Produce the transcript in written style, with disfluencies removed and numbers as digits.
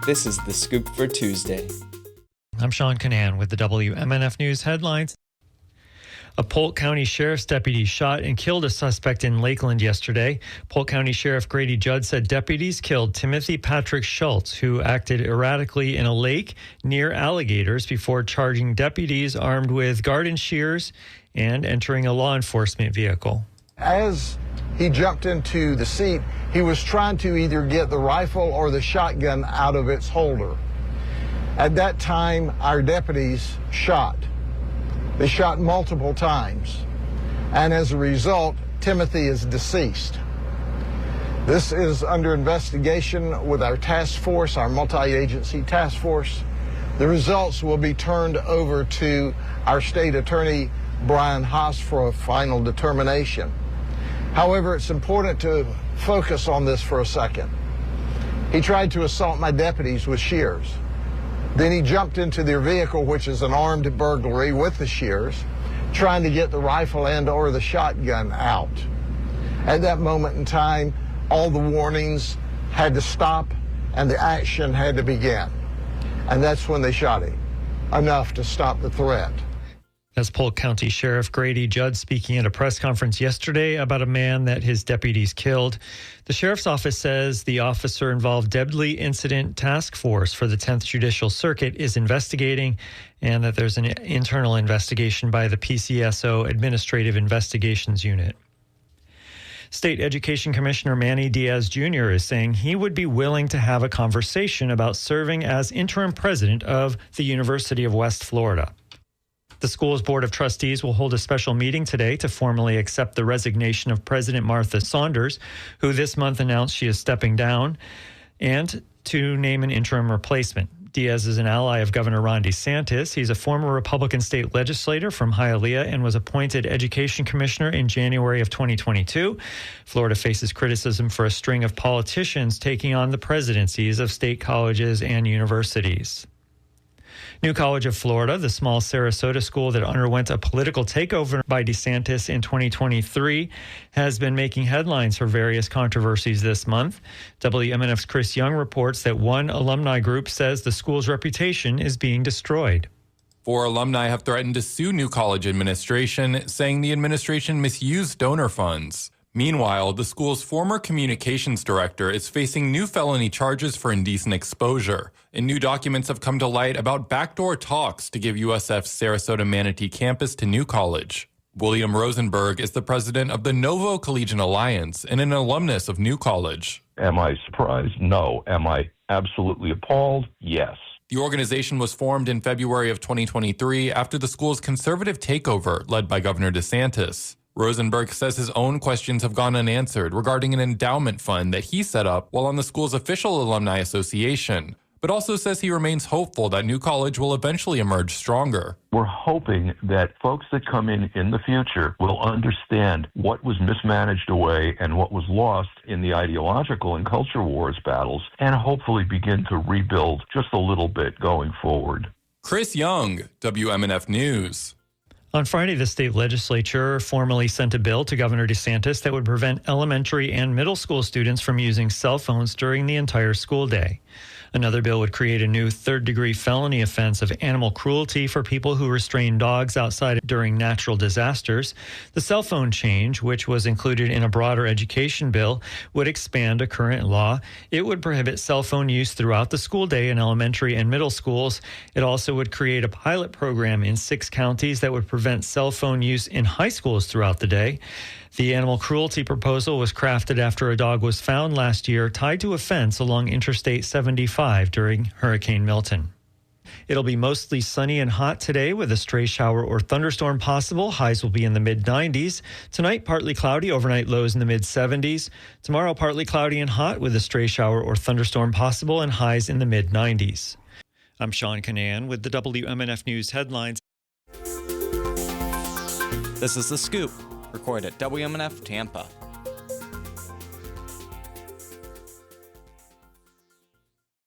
This is The Scoop for Tuesday. I'm Sean Canan with the WMNF News headlines. A Polk County Sheriff's deputy shot and killed a suspect in Lakeland yesterday. Polk County Sheriff Grady Judd said deputies killed Timothy Patrick Schultz, who acted erratically in a lake near alligators before charging deputies armed with garden shears and entering a law enforcement vehicle. As he jumped into the seat, he was trying to either get the rifle or the shotgun out of its holder. At that time, our deputies shot. They shot multiple times, and as a result, Timothy is deceased. This is under investigation with our task force, our multi-agency task force. The results will be turned over to our state attorney, Brian Haas, for a final determination. However, it's important to focus on this for a second. He tried to assault my deputies with shears. Then he jumped into their vehicle, which is an armed burglary with the shears, trying to get the rifle and or the shotgun out. At that moment in time, all the warnings had to stop and the action had to begin. And that's when they shot him, enough to stop the threat. As Polk County Sheriff Grady Judd speaking at a press conference yesterday about a man that his deputies killed. The sheriff's office says the officer-involved Deadly Incident Task Force for the 10th Judicial Circuit is investigating, and that there's an internal investigation by the PCSO Administrative Investigations Unit. State Education Commissioner Manny Diaz Jr. is saying he would be willing to have a conversation about serving as interim president of the University of West Florida. The school's Board of Trustees will hold a special meeting today to formally accept the resignation of President Martha Saunders, who this month announced she is stepping down, and to name an interim replacement. Diaz is an ally of Governor Ron DeSantis. He's a former Republican state legislator from Hialeah and was appointed Education Commissioner in January of 2022. Florida faces criticism for a string of politicians taking on the presidencies of state colleges and universities. New College of Florida, the small Sarasota school that underwent a political takeover by DeSantis in 2023, has been making headlines for various controversies this month. WMNF's Chris Young reports that one alumni group says the school's reputation is being destroyed. 4 alumni have threatened to sue New College administration, saying the administration misused donor funds. Meanwhile, the school's former communications director is facing new felony charges for indecent exposure, and new documents have come to light about backdoor talks to give USF's Sarasota Manatee campus to New College. William Rosenberg is the president of the Novo Collegiate Alliance and an alumnus of New College. Am I surprised? No. Am I absolutely appalled? Yes. The organization was formed in February of 2023 after the school's conservative takeover led by Governor DeSantis. Rosenberg says his own questions have gone unanswered regarding an endowment fund that he set up while on the school's official alumni association, but also says he remains hopeful that New College will eventually emerge stronger. We're hoping that folks that come in the future will understand what was mismanaged away and what was lost in the ideological and culture wars battles, and hopefully begin to rebuild just a little bit going forward. Chris Young, WMNF News. On Friday, the state legislature formally sent a bill to Governor DeSantis that would prevent elementary and middle school students from using cell phones during the entire school day. Another bill would create a new third-degree felony offense of animal cruelty for people who restrain dogs outside during natural disasters. The cell phone change, which was included in a broader education bill, would expand a current law. It would prohibit cell phone use throughout the school day in elementary and middle schools. It also would create a pilot program in 6 counties that would prevent cell phone use in high schools throughout the day. The animal cruelty proposal was crafted after a dog was found last year tied to a fence along Interstate 75 during Hurricane Milton. It'll be mostly sunny and hot today with a stray shower or thunderstorm possible. Highs will be in the mid-90s. Tonight, partly cloudy, overnight lows in the mid-70s. Tomorrow, partly cloudy and hot with a stray shower or thunderstorm possible and highs in the mid-90s. I'm Sean Canan with the WMNF News headlines. This is The Scoop, recorded at WMNF Tampa.